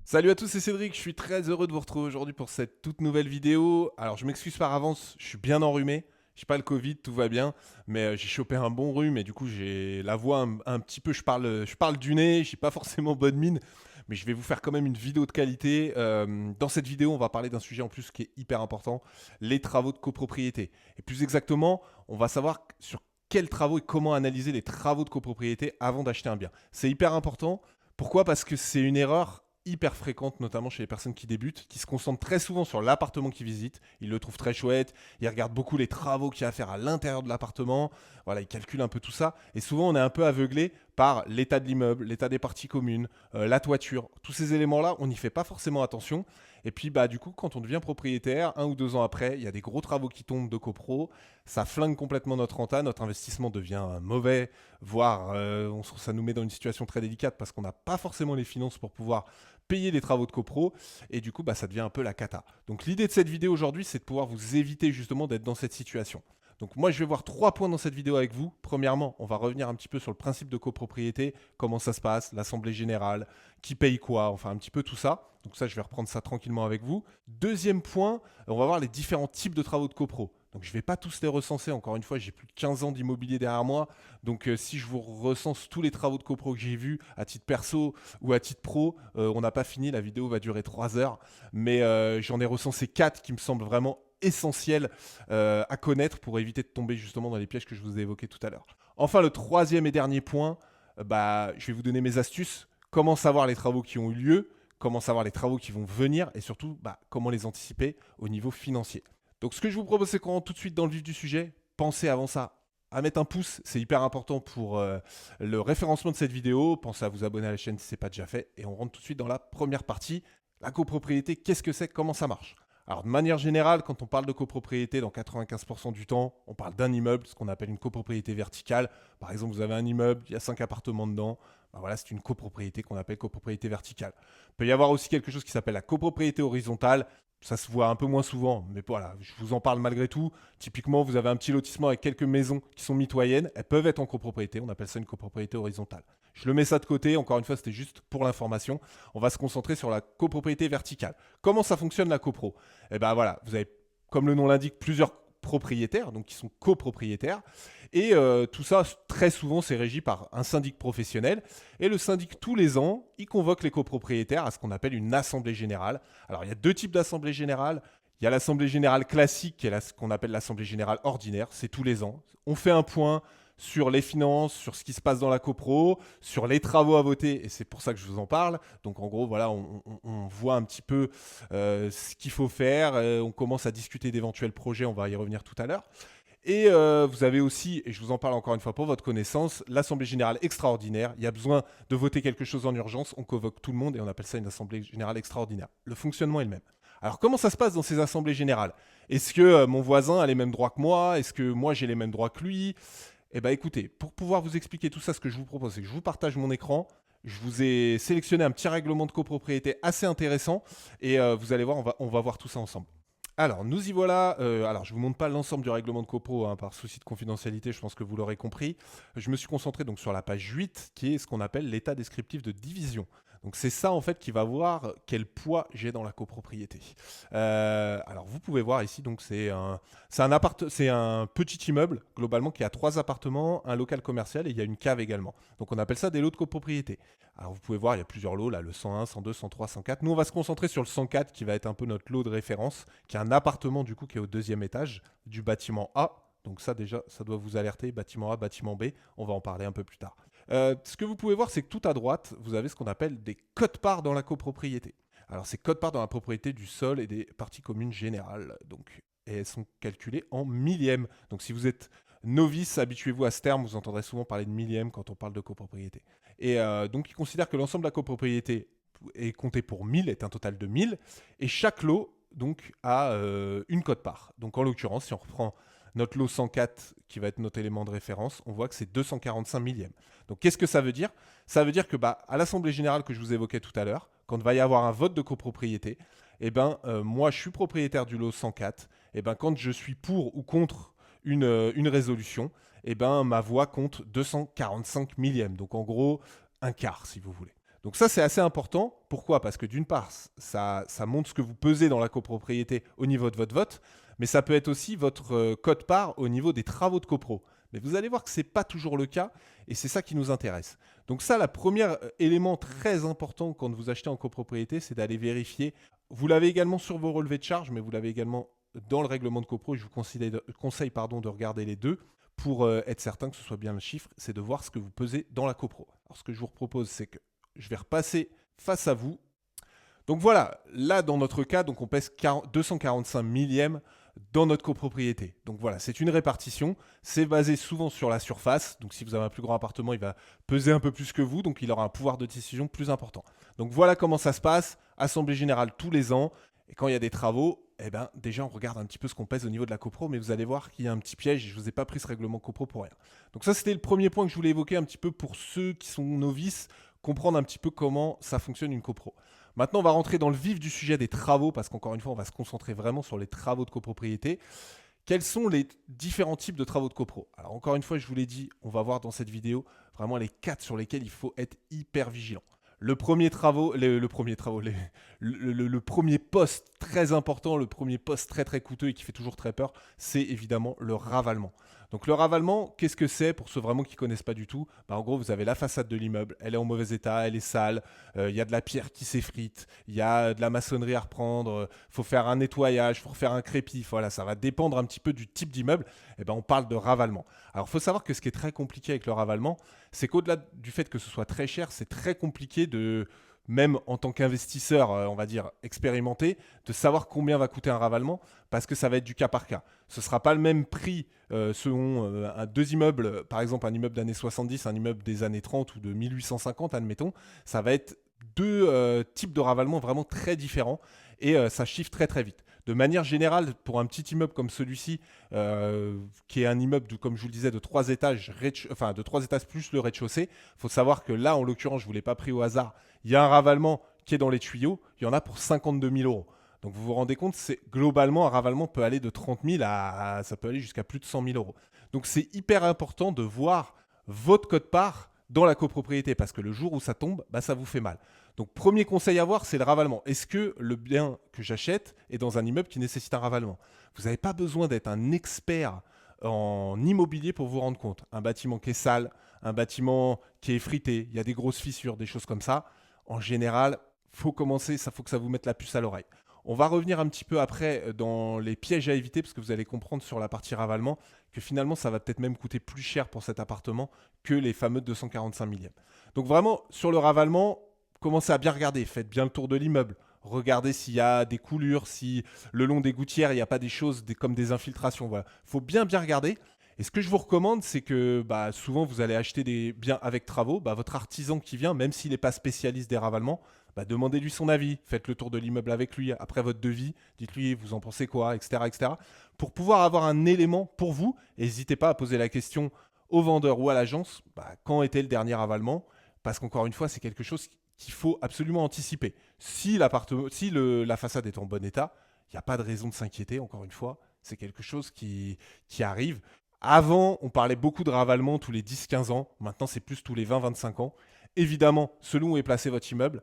Salut à tous, c'est Cédric, je suis très heureux de vous retrouver aujourd'hui pour cette toute nouvelle vidéo. Alors je m'excuse par avance, je suis bien enrhumé, j'ai pas le Covid, tout va bien, mais j'ai chopé un bon rhume et du coup j'ai la voix un petit peu, je parle du nez, j'ai pas forcément bonne mine, mais je vais vous faire quand même une vidéo de qualité. Dans cette vidéo, on va parler d'un sujet en plus qui est hyper important, les travaux de copropriété. Et plus exactement, on va savoir sur quels travaux et comment analyser les travaux de copropriété avant d'acheter un bien. C'est hyper important. Pourquoi? Parce que c'est une erreur hyper fréquente, notamment chez les personnes qui débutent, qui se concentrent très souvent sur l'appartement qu'ils visitent. Ils le trouvent très chouette, ils regardent beaucoup les travaux qu'il y a à faire à l'intérieur de l'appartement. Voilà, ils calculent un peu tout ça. Et souvent, on est un peu aveuglé par l'état de l'immeuble, l'état des parties communes, la toiture. Tous ces éléments-là, on n'y fait pas forcément attention. Et puis, bah, du coup, quand on devient propriétaire, 1 ou 2 ans après, il y a des gros travaux qui tombent de copro. Ça flingue complètement notre renta, notre investissement devient mauvais, voire ça nous met dans une situation très délicate parce qu'on n'a pas forcément les finances pour pouvoir payer les travaux de copro et du coup bah, ça devient un peu la cata. Donc l'idée de cette vidéo aujourd'hui c'est de pouvoir vous éviter justement d'être dans cette situation. Donc moi je vais voir 3 points dans cette vidéo avec vous. Premièrement, on va revenir un petit peu sur le principe de copropriété, comment ça se passe, l'assemblée générale, qui paye quoi, enfin un petit peu tout ça. Donc ça je vais reprendre ça tranquillement avec vous. Deuxième point, on va voir les différents types de travaux de copro. Donc je ne vais pas tous les recenser, encore une fois j'ai plus de 15 ans d'immobilier derrière moi, donc si je vous recense tous les travaux de copro que j'ai vus à titre perso ou à titre pro, on n'a pas fini, la vidéo va durer 3 heures, mais j'en ai recensé 4 qui me semblent vraiment essentiels à connaître pour éviter de tomber justement dans les pièges que je vous ai évoqués tout à l'heure. Enfin, le troisième et dernier point, je vais vous donner mes astuces, comment savoir les travaux qui ont eu lieu, comment savoir les travaux qui vont venir et surtout comment les anticiper au niveau financier. Donc ce que je vous propose, c'est qu'on rentre tout de suite dans le vif du sujet. Pensez avant ça à mettre un pouce, c'est hyper important pour le référencement de cette vidéo. Pensez à vous abonner à la chaîne si ce n'est pas déjà fait. Et on rentre tout de suite dans la première partie. La copropriété, qu'est-ce que c'est, comment ça marche? Alors de manière générale, quand on parle de copropriété, dans 95% du temps, on parle d'un immeuble, ce qu'on appelle une copropriété verticale. Par exemple, vous avez un immeuble, il y a 5 appartements dedans. Voilà, c'est une copropriété qu'on appelle copropriété verticale. Il peut y avoir aussi quelque chose qui s'appelle la copropriété horizontale. Ça se voit un peu moins souvent, mais voilà, je vous en parle malgré tout. Typiquement, vous avez un petit lotissement avec quelques maisons qui sont mitoyennes. Elles peuvent être en copropriété, on appelle ça une copropriété horizontale. Je le mets ça de côté, encore une fois, c'était juste pour l'information. On va se concentrer sur la copropriété verticale. Comment ça fonctionne la copro? Eh bien voilà, vous avez, comme le nom l'indique, plusieurs propriétaires, donc qui sont copropriétaires. Et tout ça, très souvent, c'est régi par un syndic professionnel. Et le syndic, tous les ans, il convoque les copropriétaires à ce qu'on appelle une assemblée générale. Alors, il y a 2 types d'assemblées générales. Il y a l'assemblée générale classique, qui est ce qu'on appelle l'assemblée générale ordinaire. C'est tous les ans. On fait un point sur les finances, sur ce qui se passe dans la copro, sur les travaux à voter, et c'est pour ça que je vous en parle. Donc en gros, voilà, on voit un petit peu ce qu'il faut faire, on commence à discuter d'éventuels projets, on va y revenir tout à l'heure. Et vous avez aussi, et je vous en parle encore une fois pour votre connaissance, l'Assemblée Générale Extraordinaire. Il y a besoin de voter quelque chose en urgence, on convoque tout le monde et on appelle ça une Assemblée Générale Extraordinaire. Le fonctionnement est le même. Alors comment ça se passe dans ces assemblées générales? Est-ce que mon voisin a les mêmes droits que moi? Est-ce que moi j'ai les mêmes droits que lui? Eh bien écoutez, pour pouvoir vous expliquer tout ça, ce que je vous propose, c'est que je vous partage mon écran. Je vous ai sélectionné un petit règlement de copropriété assez intéressant et vous allez voir, on va voir tout ça ensemble. Alors, nous y voilà. Alors, je ne vous montre pas l'ensemble du règlement de copro, hein, par souci de confidentialité, je pense que vous l'aurez compris. Je me suis concentré donc sur la page 8, qui est ce qu'on appelle l'état descriptif de division. Donc, c'est ça, en fait, qui va voir quel poids j'ai dans la copropriété. Alors, vous pouvez voir ici, donc, c'est un petit immeuble, globalement, qui a 3 appartements, un local commercial et il y a une cave également. Donc, on appelle ça des lots de copropriété. Alors, vous pouvez voir, il y a plusieurs lots, là, le 101, 102, 103, 104. Nous, on va se concentrer sur le 104, qui va être un peu notre lot de référence, qui est un appartement, du coup, qui est au 2e étage du bâtiment A. Donc ça, déjà, ça doit vous alerter, bâtiment A, bâtiment B. On va en parler un peu plus tard. Ce que vous pouvez voir, c'est que tout à droite, vous avez ce qu'on appelle des cotes-parts dans la copropriété. Alors, ces cotes-parts dans la propriété du sol et des parties communes générales. Donc, et elles sont calculées en millièmes. Donc, si vous êtes novice, habituez-vous à ce terme. Vous entendrez souvent parler de millièmes quand on parle de copropriété. Et donc, ils considèrent que l'ensemble de la copropriété est compté pour 1000, est un total de 1000. Et chaque lot donc a une cote-part. Donc, en l'occurrence, si on reprend notre lot 104, qui va être notre élément de référence, on voit que c'est 245 millièmes. Donc, qu'est-ce que ça veut dire? Ça veut dire que à l'Assemblée Générale que je vous évoquais tout à l'heure, quand il va y avoir un vote de copropriété, moi, je suis propriétaire du lot 104. Quand je suis pour ou contre une résolution, ma voix compte 245 millièmes. Donc, en gros, un quart, si vous voulez. Donc ça, c'est assez important. Pourquoi? Parce que d'une part, ça montre ce que vous pesez dans la copropriété au niveau de votre vote, mais ça peut être aussi votre quote-part au niveau des travaux de copro. Mais vous allez voir que ce n'est pas toujours le cas, et c'est ça qui nous intéresse. Donc ça, le premier élément très important quand vous achetez en copropriété, c'est d'aller vérifier. Vous l'avez également sur vos relevés de charges, mais vous l'avez également dans le règlement de copro. Je vous conseille de regarder les deux pour être certain que ce soit bien le chiffre, c'est de voir ce que vous pesez dans la copro. Alors ce que je vous propose, c'est que je vais repasser face à vous. Donc voilà, là dans notre cas, donc on pèse 245 millièmes dans notre copropriété. Donc voilà, c'est une répartition. C'est basé souvent sur la surface. Donc si vous avez un plus grand appartement, il va peser un peu plus que vous. Donc il aura un pouvoir de décision plus important. Donc voilà comment ça se passe. Assemblée générale tous les ans. Et quand il y a des travaux, eh ben, déjà on regarde un petit peu ce qu'on pèse au niveau de la copro. Mais vous allez voir qu'il y a un petit piège. Et je ne vous ai pas pris ce règlement copro pour rien. Donc ça, c'était le premier point que je voulais évoquer un petit peu pour ceux qui sont novices. Comprendre un petit peu comment ça fonctionne une copro. Maintenant, on va rentrer dans le vif du sujet des travaux, parce qu'encore une fois, on va se concentrer vraiment sur les travaux de copropriété. Quels sont les différents types de travaux de copro? Alors encore une fois, je vous l'ai dit, on va voir dans cette vidéo vraiment les 4 sur lesquels il faut être hyper vigilant. Le premier poste très important, le premier poste très très coûteux et qui fait toujours très peur, c'est évidemment le ravalement. Donc le ravalement, qu'est-ce que c'est pour ceux vraiment qui ne connaissent pas du tout? En gros, vous avez la façade de l'immeuble, elle est en mauvais état, elle est sale, il y a de la pierre qui s'effrite, il y a de la maçonnerie à reprendre, il faut faire un nettoyage, il faut refaire un crépi, voilà, ça va dépendre un petit peu du type d'immeuble, on parle de ravalement. Alors il faut savoir que ce qui est très compliqué avec le ravalement, c'est qu'au-delà du fait que ce soit très cher, c'est très compliqué de, même en tant qu'investisseur, on va dire expérimenté, de savoir combien va coûter un ravalement, parce que ça va être du cas par cas. Ce ne sera pas le même prix selon deux immeubles, par exemple un immeuble d'années 70, un immeuble des années 30 ou de 1850, admettons. Ça va être deux types de ravalement vraiment très différents et ça chiffre très très vite. De manière générale, pour un petit immeuble comme celui-ci, qui est un immeuble, comme je vous le disais, de 3 étages, de 3 étages plus le rez-de-chaussée, il faut savoir que là, en l'occurrence, je ne vous l'ai pas pris au hasard, il y a un ravalement qui est dans les tuyaux, il y en a pour 52 000 euros. Donc vous vous rendez compte, c'est globalement, un ravalement peut aller de 30 000 à ça peut aller jusqu'à plus de 100 000 euros. Donc c'est hyper important de voir votre quote-part dans la copropriété, parce que le jour où ça tombe, ça vous fait mal. Donc premier conseil à voir, c'est le ravalement. Est-ce que le bien que j'achète est dans un immeuble qui nécessite un ravalement? Vous n'avez pas besoin d'être un expert en immobilier pour vous rendre compte. Un bâtiment qui est sale, un bâtiment qui est effrité, il y a des grosses fissures, des choses comme ça. En général, faut que ça vous mette la puce à l'oreille. On va revenir un petit peu après dans les pièges à éviter, parce que vous allez comprendre sur la partie ravalement que finalement, ça va peut-être même coûter plus cher pour cet appartement que les fameux 245 millièmes. Donc vraiment, sur le ravalement, commencez à bien regarder. Faites bien le tour de l'immeuble. Regardez s'il y a des coulures, si le long des gouttières, il n'y a pas des choses comme des infiltrations. Voilà. Il faut bien regarder. Et ce que je vous recommande, c'est que souvent, vous allez acheter des biens avec travaux. Votre artisan qui vient, même s'il n'est pas spécialiste des ravalements, demandez-lui son avis. Faites le tour de l'immeuble avec lui. Après votre devis, dites-lui, vous en pensez quoi, etc., etc. Pour pouvoir avoir un élément pour vous, n'hésitez pas à poser la question au vendeur ou à l'agence, quand était le dernier ravalement? Parce qu'encore une fois, c'est quelque chose qu'il faut absolument anticiper. Si la façade est en bon état, il n'y a pas de raison de s'inquiéter, encore une fois. C'est quelque chose qui arrive. Avant, on parlait beaucoup de ravalement tous les 10-15 ans. Maintenant, c'est plus tous les 20-25 ans. Évidemment, selon où est placé votre immeuble,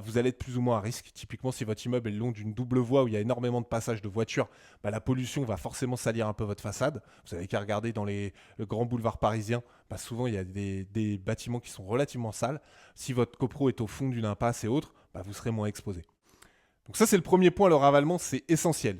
vous allez être plus ou moins à risque. Typiquement, si votre immeuble est le long d'une double voie où il y a énormément de passages de voitures, la pollution va forcément salir un peu votre façade. Vous n'avez qu'à regarder dans le grand boulevard parisien. Souvent, il y a des bâtiments qui sont relativement sales. Si votre copro est au fond d'une impasse et autres, vous serez moins exposé. Donc ça, c'est le premier point, le ravalement, c'est essentiel.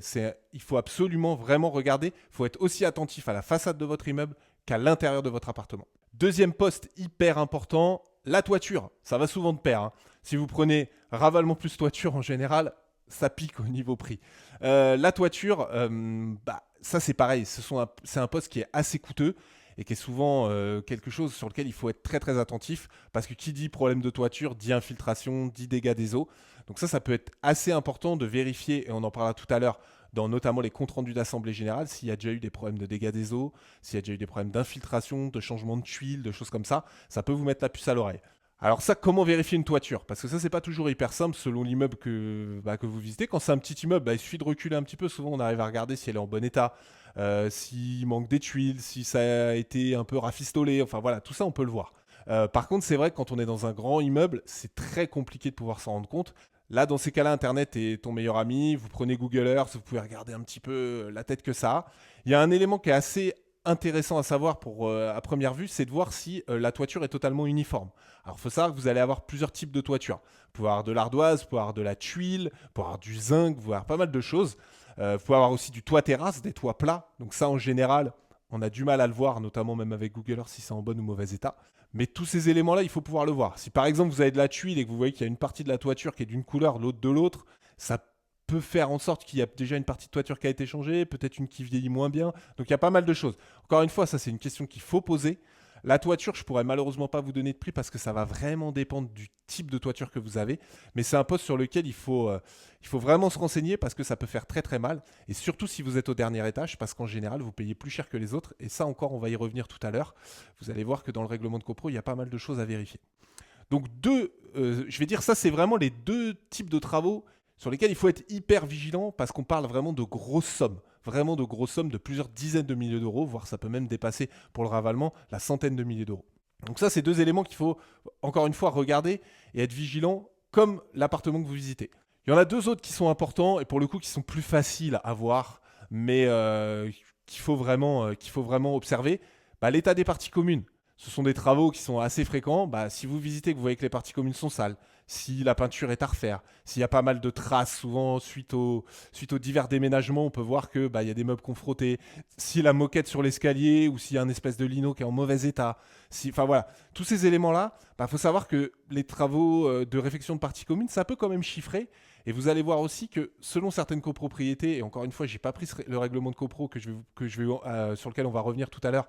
Il faut absolument vraiment regarder. Il faut être aussi attentif à la façade de votre immeuble qu'à l'intérieur de votre appartement. Deuxième poste hyper important, la toiture. Ça va souvent de pair. Si vous prenez ravalement plus toiture, en général, ça pique au niveau prix. La toiture, ça c'est pareil. C'est un poste qui est assez coûteux et qui est souvent quelque chose sur lequel il faut être très très attentif, parce que qui dit problème de toiture dit infiltration, dit dégâts des eaux. Donc ça peut être assez important de vérifier, et on en parlera tout à l'heure, dans notamment les comptes rendus d'assemblée générale, s'il y a déjà eu des problèmes de dégâts des eaux, s'il y a déjà eu des problèmes d'infiltration, de changement de tuiles, de choses comme ça peut vous mettre la puce à l'oreille. Alors ça, comment vérifier une toiture? Parce que ça, c'est pas toujours hyper simple selon l'immeuble que vous visitez. Quand c'est un petit immeuble, il suffit de reculer un petit peu. Souvent, on arrive à regarder si elle est en bon état, s'il manque des tuiles, si ça a été un peu rafistolé. Enfin voilà, tout ça, on peut le voir. Par contre, c'est vrai que quand on est dans un grand immeuble, c'est très compliqué de pouvoir s'en rendre compte. Là, dans ces cas-là, Internet est ton meilleur ami. Vous prenez Google Earth, vous pouvez regarder un petit peu la tête que ça a. Il y a un élément qui est assez intéressant à savoir à première vue, c'est de voir si la toiture est totalement uniforme. Alors, il faut savoir que vous allez avoir plusieurs types de toiture. Vous pouvez avoir de l'ardoise, vous pouvez avoir de la tuile, vous pouvez avoir du zinc, vous pouvez avoir pas mal de choses. Vous pouvez avoir aussi du toit terrasse, des toits plats. Donc ça, en général, on a du mal à le voir, notamment même avec Google Earth, si c'est en bon ou mauvais état. Mais tous ces éléments-là, il faut pouvoir le voir. Si par exemple vous avez de la tuile et que vous voyez qu'il y a une partie de la toiture qui est d'une couleur, l'autre de l'autre, ça peut faire en sorte qu'il y a déjà une partie de toiture qui a été changée, peut-être une qui vieillit moins bien. Donc il y a pas mal de choses. Encore une fois, ça c'est une question qu'il faut poser. La toiture, je pourrais malheureusement pas vous donner de prix parce que ça va vraiment dépendre du type de toiture que vous avez. Mais c'est un poste sur lequel il faut vraiment se renseigner parce que ça peut faire très très mal. Et surtout si vous êtes au dernier étage parce qu'en général, vous payez plus cher que les autres. Et ça encore, on va y revenir tout à l'heure. Vous allez voir que dans le règlement de copro, il y a pas mal de choses à vérifier. Donc je vais dire ça, c'est vraiment les deux types de travaux sur lesquels il faut être hyper vigilant parce qu'on parle vraiment de grosses sommes. Vraiment de grosses sommes de plusieurs dizaines de milliers d'euros, voire ça peut même dépasser pour le ravalement la centaine de milliers d'euros. Donc ça, c'est deux éléments qu'il faut encore une fois regarder et être vigilant comme l'appartement que vous visitez. Il y en a deux autres qui sont importants et pour le coup qui sont plus faciles à voir, mais qu'il faut vraiment observer. Bah, l'état des parties communes. Ce sont des travaux qui sont assez fréquents. Bah, si vous visitez, que vous voyez que les parties communes sont sales, si la peinture est à refaire, s'il y a pas mal de traces, souvent suite aux divers déménagements, on peut voir que bah, y a des meubles confrontés, si la moquette sur l'escalier ou s'il y a un espèce de lino qui est en mauvais état. Enfin voilà, tous ces éléments-là, il faut savoir que les travaux de réfection de parties communes, ça peut quand même chiffrer. Et vous allez voir aussi que selon certaines copropriétés, et encore une fois, j'ai pas pris le règlement de copro sur lequel on va revenir tout à l'heure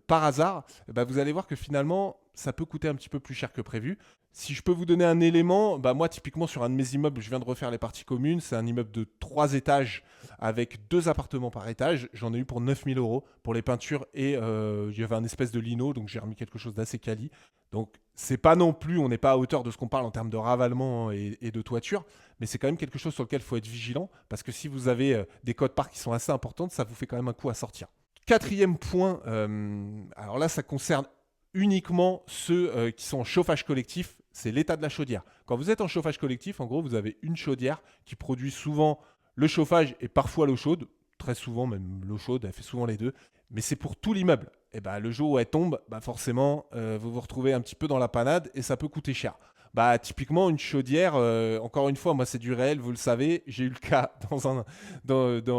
par hasard, bah, vous allez voir que finalement, ça peut coûter un petit peu plus cher que prévu. Si je peux vous donner un élément, bah moi typiquement sur un de mes immeubles, je viens de refaire les parties communes, c'est un immeuble de 3 étages avec 2 appartements par étage, j'en ai eu pour 9 000 euros pour les peintures et il y avait un espèce de lino, donc j'ai remis quelque chose d'assez quali. Donc c'est pas non plus, on n'est pas à hauteur de ce qu'on parle en termes de ravalement et de toiture, mais c'est quand même quelque chose sur lequel il faut être vigilant, parce que si vous avez des cotes-parts qui sont assez importantes, ça vous fait quand même un coup à sortir. Quatrième point, alors là ça concerne uniquement ceux qui sont en chauffage collectif, c'est l'état de la chaudière. Quand vous êtes en chauffage collectif, en gros, vous avez une chaudière qui produit souvent le chauffage et parfois l'eau chaude. Très souvent, même l'eau chaude, elle fait souvent les deux. Mais c'est pour tout l'immeuble. Et bah, le jour où elle tombe, bah, forcément, vous vous retrouvez un petit peu dans la panade et ça peut coûter cher. Bah, typiquement, une chaudière, encore une fois, moi, c'est du réel, vous le savez. J'ai eu le cas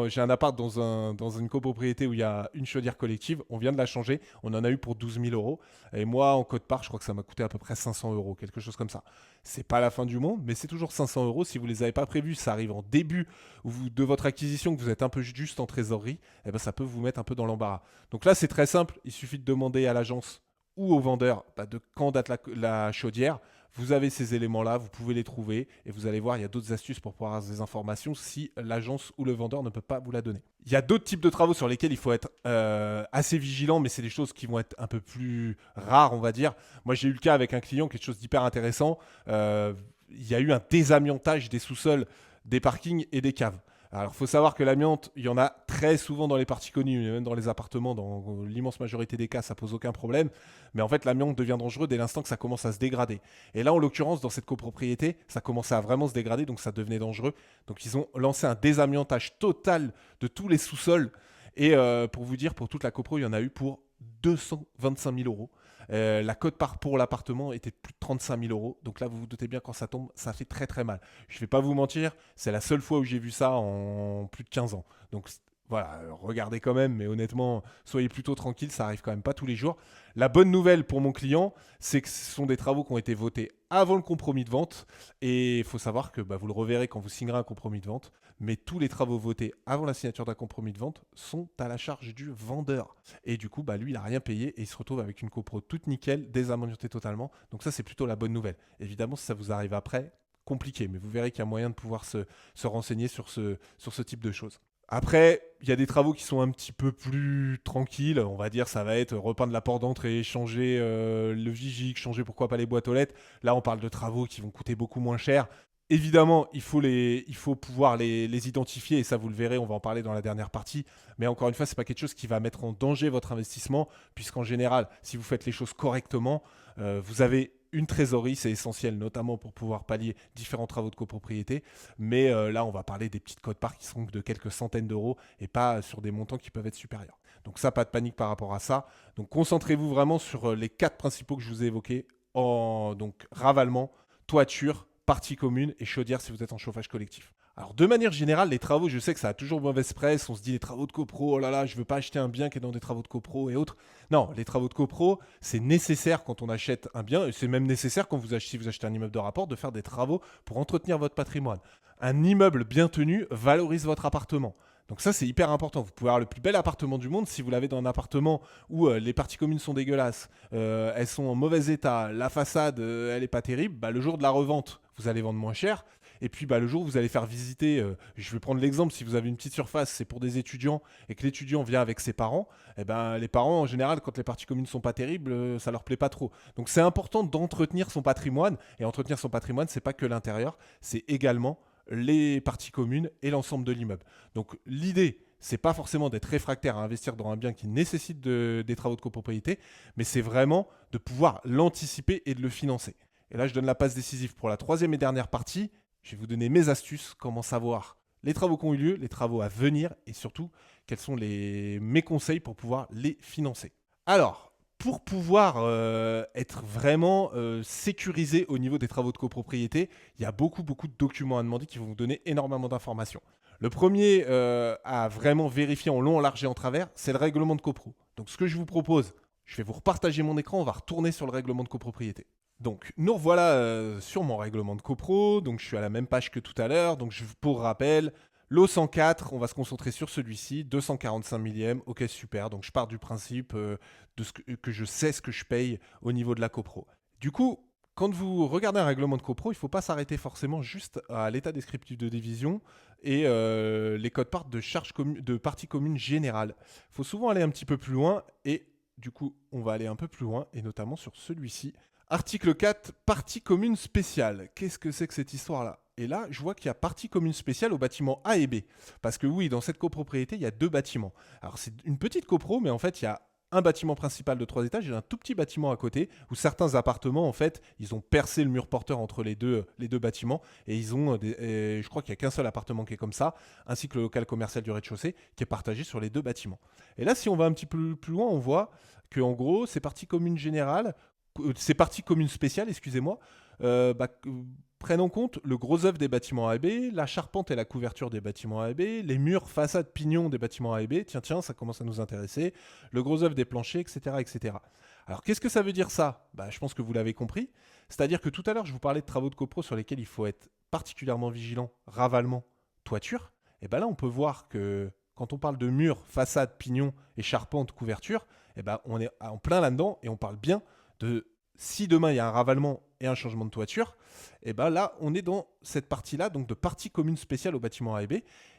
j'ai un appart dans une copropriété où il y a une chaudière collective. On vient de la changer. On en a eu pour 12 000 euros. Et moi, en quote-part, je crois que ça m'a coûté à peu près 500 euros, quelque chose comme ça. C'est pas la fin du monde, mais c'est toujours 500 euros. Si vous les avez pas prévus, ça arrive en début de votre acquisition, que vous êtes un peu juste en trésorerie, eh ben, ça peut vous mettre un peu dans l'embarras. Donc là, c'est très simple. Il suffit de demander à l'agence ou au vendeur de quand date la chaudière. Vous avez ces éléments-là, vous pouvez les trouver et vous allez voir, il y a d'autres astuces pour pouvoir avoir des informations si l'agence ou le vendeur ne peut pas vous la donner. Il y a d'autres types de travaux sur lesquels il faut être assez vigilant, mais c'est des choses qui vont être un peu plus rares, on va dire. Moi, j'ai eu le cas avec un client, quelque chose d'hyper intéressant. Il y a eu un désamiantage des sous-sols, des parkings et des caves. Alors, il faut savoir que l'amiante, il y en a très souvent dans les parties connues, même dans les appartements, dans l'immense majorité des cas, ça pose aucun problème. Mais en fait, l'amiante devient dangereux dès l'instant que ça commence à se dégrader. Et là, en l'occurrence, dans cette copropriété, ça commençait à vraiment se dégrader, donc ça devenait dangereux. Donc, ils ont lancé un désamiantage total de tous les sous-sols. Et pour vous dire, pour toute la copro, il y en a eu pour 225 000 euros. La cote-part pour l'appartement était de plus de 35 000 euros. Donc là, vous vous doutez bien, quand ça tombe, ça fait très très mal. Je ne vais pas vous mentir, c'est la seule fois où j'ai vu ça en plus de 15 ans. Donc voilà, regardez quand même, mais honnêtement, soyez plutôt tranquille, ça arrive quand même pas tous les jours. La bonne nouvelle pour mon client, c'est que ce sont des travaux qui ont été votés avant le compromis de vente. Et il faut savoir que vous le reverrez quand vous signerez un compromis de vente, mais tous les travaux votés avant la signature d'un compromis de vente sont à la charge du vendeur. Et du coup, lui, il n'a rien payé et il se retrouve avec une copro toute nickel, désamiantée totalement. Donc ça, c'est plutôt la bonne nouvelle. Évidemment, si ça vous arrive après, compliqué, mais vous verrez qu'il y a moyen de pouvoir se renseigner sur ce type de choses. Après, il y a des travaux qui sont un petit peu plus tranquilles. On va dire, ça va être repeindre la porte d'entrée, changer le vigique, changer pourquoi pas les boîtes aux lettres. Là, on parle de travaux qui vont coûter beaucoup moins cher. Évidemment, il faut pouvoir les identifier et ça, vous le verrez, on va en parler dans la dernière partie. Mais encore une fois, ce n'est pas quelque chose qui va mettre en danger votre investissement, puisqu'en général, si vous faites les choses correctement, vous avez une trésorerie, c'est essentiel, notamment pour pouvoir pallier différents travaux de copropriété. Mais là, on va parler des petites quotes-parts qui sont de quelques centaines d'euros et pas sur des montants qui peuvent être supérieurs. Donc ça, pas de panique par rapport à ça. Donc concentrez-vous vraiment sur les 4 principaux que je vous ai évoqués, donc ravalement, toiture, partie commune et chaudière si vous êtes en chauffage collectif. Alors de manière générale, les travaux, je sais que ça a toujours mauvaise presse, on se dit les travaux de copro, oh là là, je veux pas acheter un bien qui est dans des travaux de copro et autres. Non, les travaux de copro, c'est nécessaire quand on achète un bien, et c'est même nécessaire quand si vous achetez un immeuble de rapport, de faire des travaux pour entretenir votre patrimoine. Un immeuble bien tenu valorise votre appartement. Donc ça, c'est hyper important. Vous pouvez avoir le plus bel appartement du monde si vous l'avez dans un appartement où les parties communes sont dégueulasses, elles sont en mauvais état, la façade, elle n'est pas terrible. Bah, le jour de la revente, vous allez vendre moins cher. Et puis bah, le jour où vous allez faire visiter, je vais prendre l'exemple, si vous avez une petite surface, c'est pour des étudiants et que l'étudiant vient avec ses parents, eh ben, les parents, en général, quand les parties communes sont pas terribles, ça leur plaît pas trop. Donc c'est important d'entretenir son patrimoine. Et entretenir son patrimoine, c'est pas que l'intérieur, c'est également les parties communes et l'ensemble de l'immeuble. Donc l'idée, c'est pas forcément d'être réfractaire à investir dans un bien qui nécessite des travaux de copropriété, mais c'est vraiment de pouvoir l'anticiper et de le financer. Et là, je donne la passe décisive pour la troisième et dernière partie. Je vais vous donner mes astuces, comment savoir les travaux qui ont eu lieu, les travaux à venir et surtout, quels sont mes conseils pour pouvoir les financer. Alors, pour pouvoir être vraiment sécurisé au niveau des travaux de copropriété, il y a beaucoup de documents à demander qui vont vous donner énormément d'informations. Le premier à vraiment vérifier en long, en large et en travers, c'est le règlement de copro. Donc ce que je vous propose, je vais vous repartager mon écran, on va retourner sur le règlement de copropriété. Donc nous revoilà sur mon règlement de copro, donc je suis à la même page que tout à l'heure, donc pour rappel, l'O 104, on va se concentrer sur celui-ci, 245 millième, ok super, donc je pars du principe que je sais ce que je paye au niveau de la copro. Du coup, quand vous regardez un règlement de copro, il ne faut pas s'arrêter forcément juste à l'état descriptif de division et les codes-parts de partie commune générale. Il faut souvent aller un petit peu plus loin et du coup, on va aller un peu plus loin et notamment sur celui-ci. Article 4, partie commune spéciale. Qu'est-ce que c'est que cette histoire-là ? Et là, je vois qu'il y a partie commune spéciale aux bâtiments A et B. Parce que oui, dans cette copropriété, il y a 2 bâtiments. Alors c'est une petite copro, mais en fait, il y a un bâtiment principal de 3 étages et un tout petit bâtiment à côté où certains appartements, en fait, ils ont percé le mur porteur entre les deux bâtiments et ils ont je crois qu'il n'y a qu'un seul appartement qui est comme ça, ainsi que le local commercial du rez-de-chaussée qui est partagé sur les 2 bâtiments. Et là, si on va un petit peu plus loin, on voit qu'en gros, ces parties communes générales, ces parties communes spéciales, excusez-moi, prennent en compte le gros œuvre des bâtiments A et B, la charpente et la couverture des bâtiments A et B, les murs, façades, pignons des bâtiments A et B, tiens, ça commence à nous intéresser, le gros œuvre des planchers, etc., etc. Alors, qu'est-ce que ça veut dire ça ? Je pense que vous l'avez compris. C'est-à-dire que tout à l'heure, je vous parlais de travaux de copro sur lesquels il faut être particulièrement vigilant, ravalement, toiture. Et là, on peut voir que quand on parle de murs, façades, pignons et charpente, couverture, on est en plein là-dedans et on parle bien de si demain il y a un ravalement et un changement de toiture, là on est dans cette partie-là, donc de partie commune spéciale au bâtiment A et B,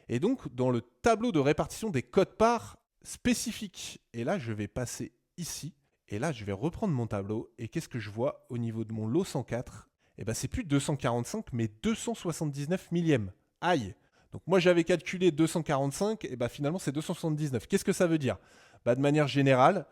et donc dans le tableau de répartition des codes-parts spécifiques. Et là je vais passer ici, et là je vais reprendre mon tableau, et qu'est-ce que je vois au niveau de mon lot 104 ? C'est plus 245, mais 279 millièmes. Aïe ! Donc moi j'avais calculé 245, et finalement c'est 279. Qu'est-ce que ça veut dire ? De manière générale,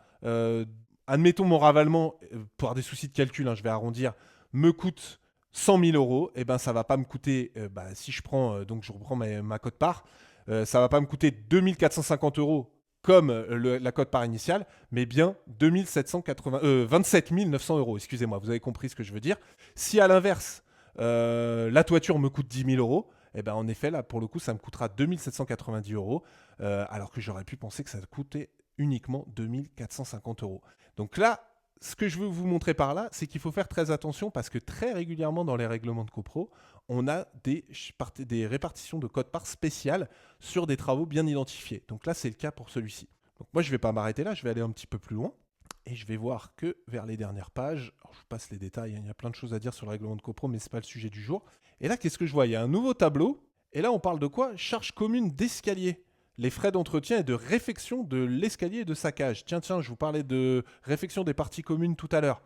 admettons mon ravalement, pour des soucis de calcul, je vais arrondir, me coûte 100 000 euros, ça ne va pas me coûter, si je prends, donc je reprends ma cote-part, ça ne va pas me coûter 2 450 euros comme la cote-part initiale, mais bien 27 900 euros, excusez-moi, vous avez compris ce que je veux dire. Si à l'inverse, la toiture me coûte 10 000 euros, en effet, là, pour le coup, ça me coûtera 2 790 euros, alors que j'aurais pu penser que ça coûtait uniquement 2 450 euros. Donc là, ce que je veux vous montrer par là, c'est qu'il faut faire très attention parce que très régulièrement dans les règlements de copro, on a des répartitions de codes-parts spéciales sur des travaux bien identifiés. Donc là, c'est le cas pour celui-ci. Donc moi, je ne vais pas m'arrêter là, je vais aller un petit peu plus loin et je vais voir que vers les dernières pages, alors je vous passe les détails, il y a plein de choses à dire sur le règlement de copro, mais ce n'est pas le sujet du jour. Et là, qu'est-ce que je vois ? Il y a un nouveau tableau et là, on parle de quoi ? Charge commune d'escalier. Les frais d'entretien et de réfection de l'escalier et de sa cage. Tiens, je vous parlais de réfection des parties communes tout à l'heure.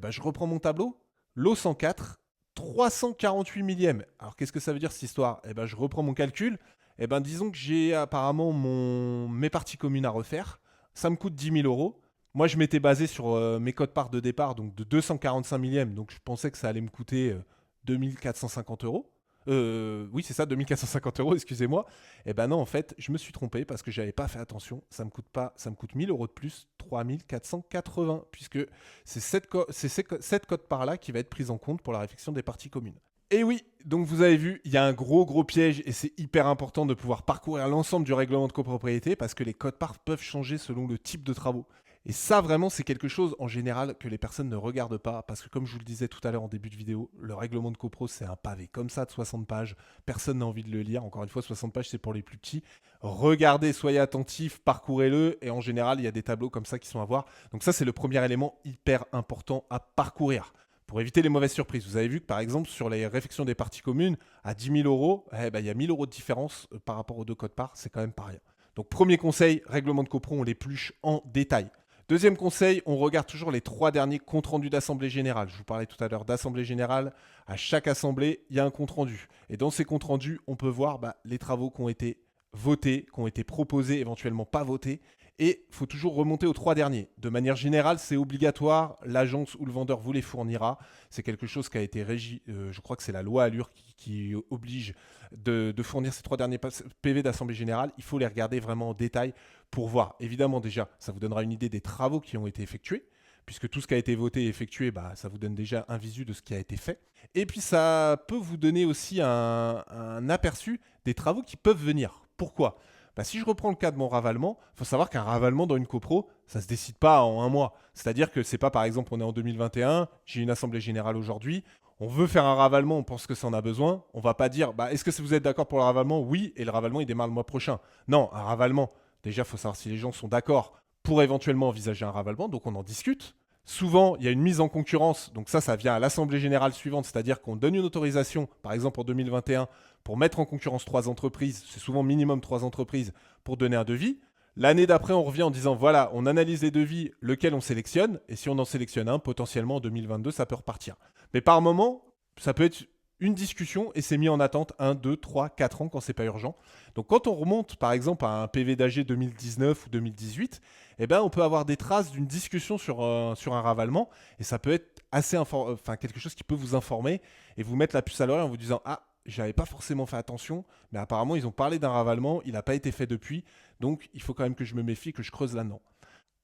Je reprends mon tableau. Lot 104, 348 millièmes. Alors qu'est-ce que ça veut dire cette histoire? Eh ben, je reprends mon calcul. Eh ben, disons que j'ai apparemment mes parties communes à refaire. Ça me coûte 10 000 euros. Moi, je m'étais basé sur mes codes-parts de départ, donc de 245 millièmes. Donc, je pensais que ça allait me coûter 2450 euros. Oui, c'est ça, 2450 euros, excusez-moi. Eh ben non, en fait, je me suis trompé parce que j'avais pas fait attention. Ça me coûte pas, ça me coûte 1000 euros de plus, 3480, puisque c'est cette cote-part-là qui va être prise en compte pour la réflexion des parties communes. Et oui, donc vous avez vu, il y a un gros piège et c'est hyper important de pouvoir parcourir l'ensemble du règlement de copropriété parce que les codes-parts peuvent changer selon le type de travaux. Et ça, vraiment, c'est quelque chose en général que les personnes ne regardent pas parce que, comme je vous le disais tout à l'heure en début de vidéo, le règlement de copro, c'est un pavé comme ça de 60 pages. Personne n'a envie de le lire. Encore une fois, 60 pages, c'est pour les plus petits. Regardez, soyez attentifs, parcourez-le. Et en général, il y a des tableaux comme ça qui sont à voir. Donc ça, c'est le premier élément hyper important à parcourir pour éviter les mauvaises surprises. Vous avez vu que, par exemple, sur les réflexions des parties communes, à 10 000 euros, il y a 1 000 euros de différence par rapport aux deux codes-parts. C'est quand même pas rien. Donc, premier conseil, règlement de copro, on l'épluche en détail. Deuxième conseil, on regarde toujours les 3 derniers comptes rendus d'assemblée générale. Je vous parlais tout à l'heure d'assemblée générale. À chaque assemblée, il y a un compte rendu. Et dans ces comptes rendus, on peut voir les travaux qui ont été votés, qui ont été proposés, éventuellement pas votés. Et il faut toujours remonter aux 3 derniers. De manière générale, c'est obligatoire. L'agence ou le vendeur vous les fournira. C'est quelque chose qui a été régi. Je crois que c'est la loi Allure qui oblige de fournir ces 3 derniers PV d'assemblée générale. Il faut les regarder vraiment en détail pour voir. Évidemment, déjà, ça vous donnera une idée des travaux qui ont été effectués, puisque tout ce qui a été voté et effectué, ça vous donne déjà un visu de ce qui a été fait. Et puis, ça peut vous donner aussi un aperçu des travaux qui peuvent venir. Pourquoi? Si je reprends le cas de mon ravalement, il faut savoir qu'un ravalement dans une copro, ça ne se décide pas en un mois. C'est-à-dire que c'est pas, par exemple, on est en 2021, j'ai une assemblée générale aujourd'hui, on veut faire un ravalement, on pense que ça en a besoin, on va pas dire, est-ce que vous êtes d'accord pour le ravalement? Oui, et le ravalement, il démarre le mois prochain. Non, un ravalement, déjà, il faut savoir si les gens sont d'accord pour éventuellement envisager un ravalement, donc on en discute. Souvent, il y a une mise en concurrence, donc ça vient à l'assemblée générale suivante, c'est-à-dire qu'on donne une autorisation, par exemple en 2021, pour mettre en concurrence 3 entreprises, c'est souvent minimum 3 entreprises, pour donner un devis. L'année d'après, on revient en disant, voilà, on analyse les devis, lequel on sélectionne, et si on en sélectionne un, potentiellement en 2022, ça peut repartir. Mais par moment, ça peut être une discussion et c'est mis en attente 1, 2, 3, 4 ans quand c'est pas urgent. Donc quand on remonte par exemple à un PV d'AG 2019 ou 2018, on peut avoir des traces d'une discussion sur un ravalement et ça peut être assez quelque chose qui peut vous informer et vous mettre la puce à l'oreille en vous disant ah, j'avais pas forcément fait attention, mais apparemment ils ont parlé d'un ravalement, il n'a pas été fait depuis, donc il faut quand même que je me méfie, que je creuse là-dedans.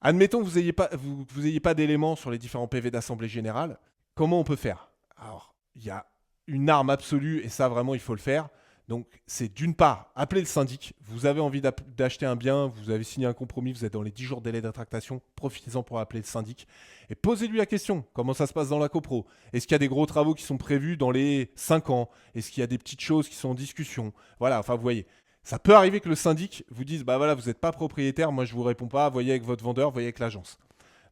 Admettons que vous n'ayez pas d'éléments sur les différents PV d'assemblée générale, comment on peut faire? Alors, il y a une arme absolue, et ça vraiment il faut le faire. Donc c'est d'une part, appelez le syndic. Vous avez envie d'acheter un bien, vous avez signé un compromis, vous êtes dans les 10 jours de délai d'attractation, profitez-en pour appeler le syndic. Et posez-lui la question, comment ça se passe dans la copro? Est-ce qu'il y a des gros travaux qui sont prévus dans les 5 ans? Est-ce qu'il y a des petites choses qui sont en discussion? Voilà, enfin vous voyez. Ça peut arriver que le syndic vous dise, voilà, vous n'êtes pas propriétaire, moi je ne vous réponds pas, voyez avec votre vendeur, voyez avec l'agence.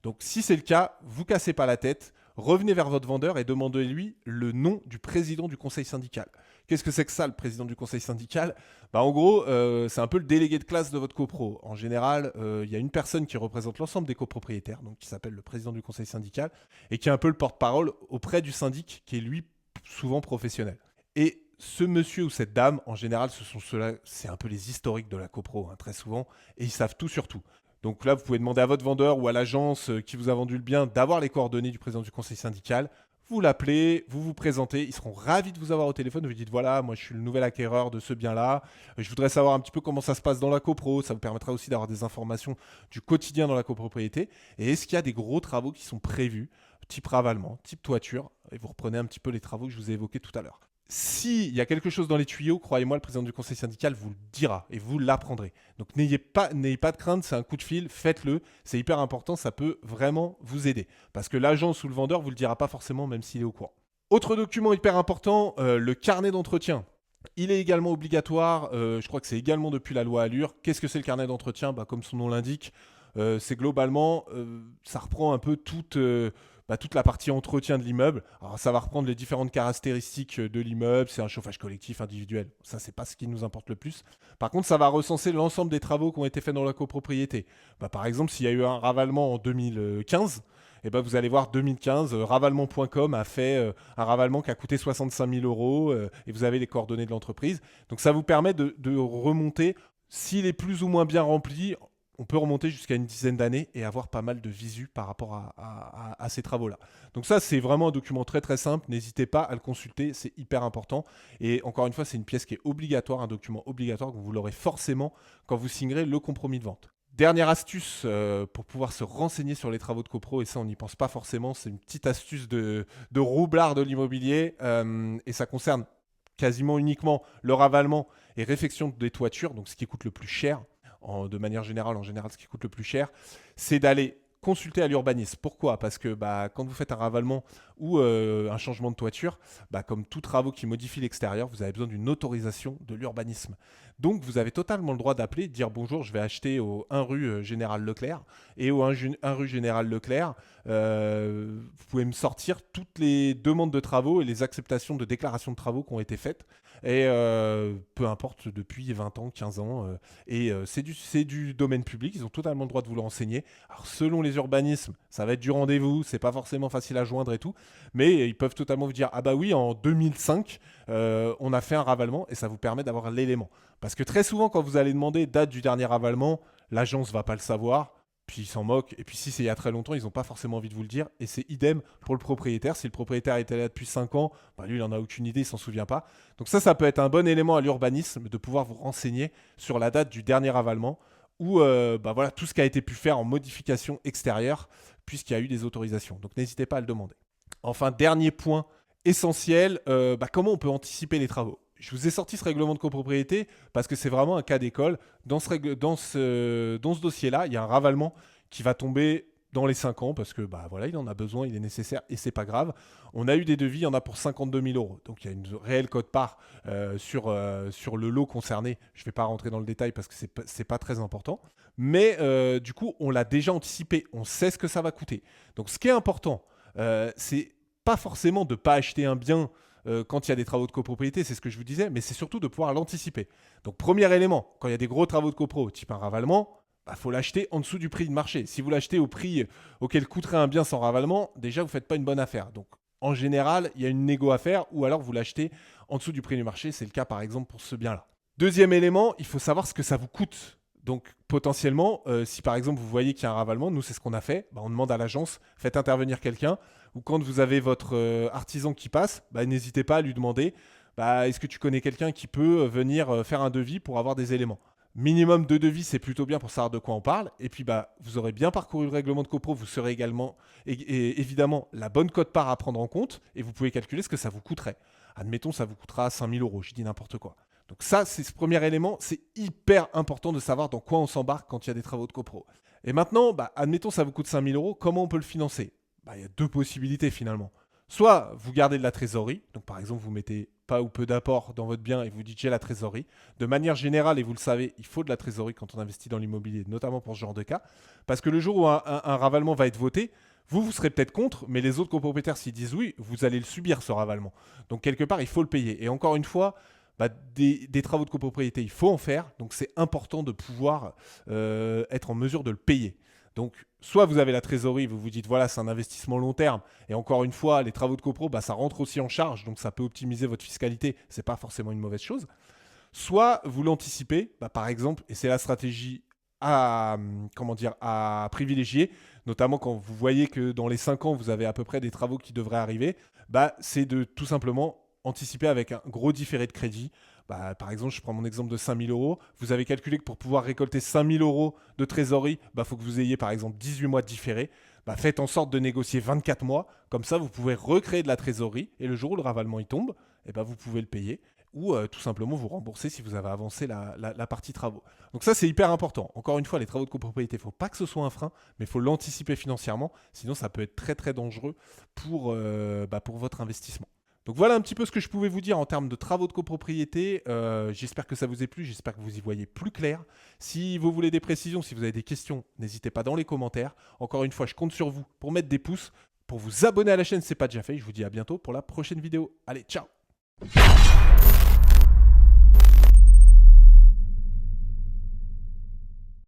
Donc si c'est le cas, vous cassez pas la tête, revenez vers votre vendeur et demandez-lui le nom du président du conseil syndical. Qu'est-ce que c'est que ça, le président du conseil syndical? En gros, c'est un peu le délégué de classe de votre copro. En général, il y a une personne qui représente l'ensemble des copropriétaires, donc qui s'appelle le président du conseil syndical, et qui est un peu le porte-parole auprès du syndic, qui est lui souvent professionnel. Et ce monsieur ou cette dame, en général, c'est un peu les historiques de la copro, très souvent, et ils savent tout sur tout. Donc là, vous pouvez demander à votre vendeur ou à l'agence qui vous a vendu le bien d'avoir les coordonnées du président du conseil syndical. Vous l'appelez, vous vous présentez, ils seront ravis de vous avoir au téléphone. Vous lui dites voilà, moi je suis le nouvel acquéreur de ce bien-là. Je voudrais savoir un petit peu comment ça se passe dans la copro. Ça vous permettra aussi d'avoir des informations du quotidien dans la copropriété. Et est-ce qu'il y a des gros travaux qui sont prévus, type ravalement, type toiture? Et vous reprenez un petit peu les travaux que je vous ai évoqués tout à l'heure. S'il y a quelque chose dans les tuyaux, croyez-moi, le président du conseil syndical vous le dira et vous l'apprendrez. Donc n'ayez pas de crainte, c'est un coup de fil, faites-le, c'est hyper important, ça peut vraiment vous aider. Parce que l'agence ou le vendeur ne vous le dira pas forcément, même s'il est au courant. Autre document hyper important, le carnet d'entretien. Il est également obligatoire, je crois que c'est également depuis la loi Allure. Qu'est-ce que c'est le carnet d'entretien? Comme son nom l'indique, c'est globalement, ça reprend un peu toute la partie entretien de l'immeuble. Alors ça va reprendre les différentes caractéristiques de l'immeuble, c'est un chauffage collectif, individuel. Ça, c'est pas ce qui nous importe le plus. Par contre, ça va recenser l'ensemble des travaux qui ont été faits dans la copropriété. Par exemple, s'il y a eu un ravalement en 2015, et ben vous allez voir 2015, ravalement.com a fait un ravalement qui a coûté 65 000 euros et vous avez les coordonnées de l'entreprise. Donc ça vous permet de remonter, s'il est plus ou moins bien rempli, on peut remonter jusqu'à une dizaine d'années et avoir pas mal de visu par rapport à ces travaux-là. Donc ça, c'est vraiment un document très très simple. N'hésitez pas à le consulter, c'est hyper important. Et encore une fois, c'est une pièce qui est obligatoire, un document obligatoire que vous l'aurez forcément quand vous signerez le compromis de vente. Dernière astuce pour pouvoir se renseigner sur les travaux de copro, et ça on n'y pense pas forcément, c'est une petite astuce de roublard de l'immobilier et ça concerne quasiment uniquement le ravalement et réfection des toitures, donc ce qui coûte le plus cher. De manière générale, ce qui coûte le plus cher, c'est d'aller consulter à l'urbanisme. Pourquoi? Parce que quand vous faites un ravalement ou un changement de toiture, comme tous travaux qui modifient l'extérieur, vous avez besoin d'une autorisation de l'urbanisme. Donc, vous avez totalement le droit d'appeler, de dire bonjour, je vais acheter au 1 rue Général Leclerc et au 1 rue Général Leclerc, vous pouvez me sortir toutes les demandes de travaux et les acceptations de déclarations de travaux qui ont été faites. Et peu importe, depuis 20 ans, 15 ans. C'est du domaine public, ils ont totalement le droit de vous le renseigner. Alors selon les urbanismes, ça va être du rendez-vous, c'est pas forcément facile à joindre et tout. Mais ils peuvent totalement vous dire, ah bah oui, en 2005, on a fait un ravalement et ça vous permet d'avoir l'élément. Parce que très souvent, quand vous allez demander date du dernier ravalement, l'agence va pas le savoir. Puis ils s'en moquent. Et puis si c'est il y a très longtemps, ils n'ont pas forcément envie de vous le dire. Et c'est idem pour le propriétaire. Si le propriétaire était là depuis 5 ans, lui, il n'en a aucune idée, il s'en souvient pas. Donc ça peut être un bon élément à l'urbanisme de pouvoir vous renseigner sur la date du dernier ravalement ou voilà, tout ce qui a été pu faire en modification extérieure puisqu'il y a eu des autorisations. Donc n'hésitez pas à le demander. Enfin, dernier point essentiel, comment on peut anticiper les travaux? Je vous ai sorti ce règlement de copropriété parce que c'est vraiment un cas d'école. Dans ce dossier-là, il y a un ravalement qui va tomber dans les 5 ans parce que voilà, il en a besoin, il est nécessaire et c'est pas grave. On a eu des devis, il y en a pour 52 000 euros. Donc il y a une réelle quote-part sur le lot concerné. Je ne vais pas rentrer dans le détail parce que c'est pas très important. Mais du coup, on l'a déjà anticipé. On sait ce que ça va coûter. Donc ce qui est important, c'est pas forcément de ne pas acheter un bien quand il y a des travaux de copropriété, c'est ce que je vous disais, mais c'est surtout de pouvoir l'anticiper. Donc, premier élément, quand il y a des gros travaux de copro, type un ravalement, faut l'acheter en dessous du prix de marché. Si vous l'achetez au prix auquel coûterait un bien sans ravalement, déjà, vous ne faites pas une bonne affaire. Donc, en général, il y a une négo à faire ou alors vous l'achetez en dessous du prix du marché. C'est le cas, par exemple, pour ce bien-là. Deuxième élément, il faut savoir ce que ça vous coûte. Donc, potentiellement, si par exemple, vous voyez qu'il y a un ravalement, nous, c'est ce qu'on a fait. On demande à l'agence, faites intervenir quelqu'un. Ou quand vous avez votre artisan qui passe, n'hésitez pas à lui demander est-ce que tu connais quelqu'un qui peut venir faire un devis pour avoir des éléments. Minimum 2 devis, c'est plutôt bien pour savoir de quoi on parle. Et puis, vous aurez bien parcouru le règlement de copro. Vous saurez également, évidemment, la bonne quote-part à prendre en compte. Et vous pouvez calculer ce que ça vous coûterait. Admettons, ça vous coûtera 5 000 euros. Je dis n'importe quoi. Donc ça, c'est ce premier élément. C'est hyper important de savoir dans quoi on s'embarque quand il y a des travaux de copro. Et maintenant, admettons, ça vous coûte 5 000 euros. Comment on peut le financer? Il y a 2 possibilités finalement. Soit vous gardez de la trésorerie, donc par exemple vous mettez pas ou peu d'apport dans votre bien et vous dites j'ai la trésorerie. De manière générale, et vous le savez, il faut de la trésorerie quand on investit dans l'immobilier, notamment pour ce genre de cas, parce que le jour où un ravalement va être voté, vous serez peut-être contre, mais les autres copropriétaires s'ils disent oui, vous allez le subir ce ravalement. Donc quelque part, il faut le payer. Et encore une fois, des travaux de copropriété, il faut en faire, donc c'est important de pouvoir être en mesure de le payer. Donc, soit vous avez la trésorerie, vous vous dites, voilà, c'est un investissement long terme. Et encore une fois, les travaux de copro, ça rentre aussi en charge, donc ça peut optimiser votre fiscalité. Ce n'est pas forcément une mauvaise chose. Soit vous l'anticipez, par exemple, et c'est la stratégie à privilégier, notamment quand vous voyez que dans les 5 ans, vous avez à peu près des travaux qui devraient arriver, c'est de tout simplement anticiper avec un gros différé de crédit. Par exemple, je prends mon exemple de 5 000 euros. Vous avez calculé que pour pouvoir récolter 5 000 euros de trésorerie, faut que vous ayez par exemple 18 mois de différé. Faites en sorte de négocier 24 mois. Comme ça, vous pouvez recréer de la trésorerie. Et le jour où le ravalement il tombe, vous pouvez le payer. Ou tout simplement vous rembourser si vous avez avancé la partie travaux. Donc ça, c'est hyper important. Encore une fois, les travaux de copropriété, il ne faut pas que ce soit un frein, mais il faut l'anticiper financièrement. Sinon, ça peut être très très dangereux pour votre investissement. Donc voilà un petit peu ce que je pouvais vous dire en termes de travaux de copropriété. J'espère que ça vous a plu, j'espère que vous y voyez plus clair. Si vous voulez des précisions, si vous avez des questions, n'hésitez pas dans les commentaires. Encore une fois, je compte sur vous pour mettre des pouces, pour vous abonner à la chaîne si ce n'est pas déjà fait. Je vous dis à bientôt pour la prochaine vidéo. Allez, ciao!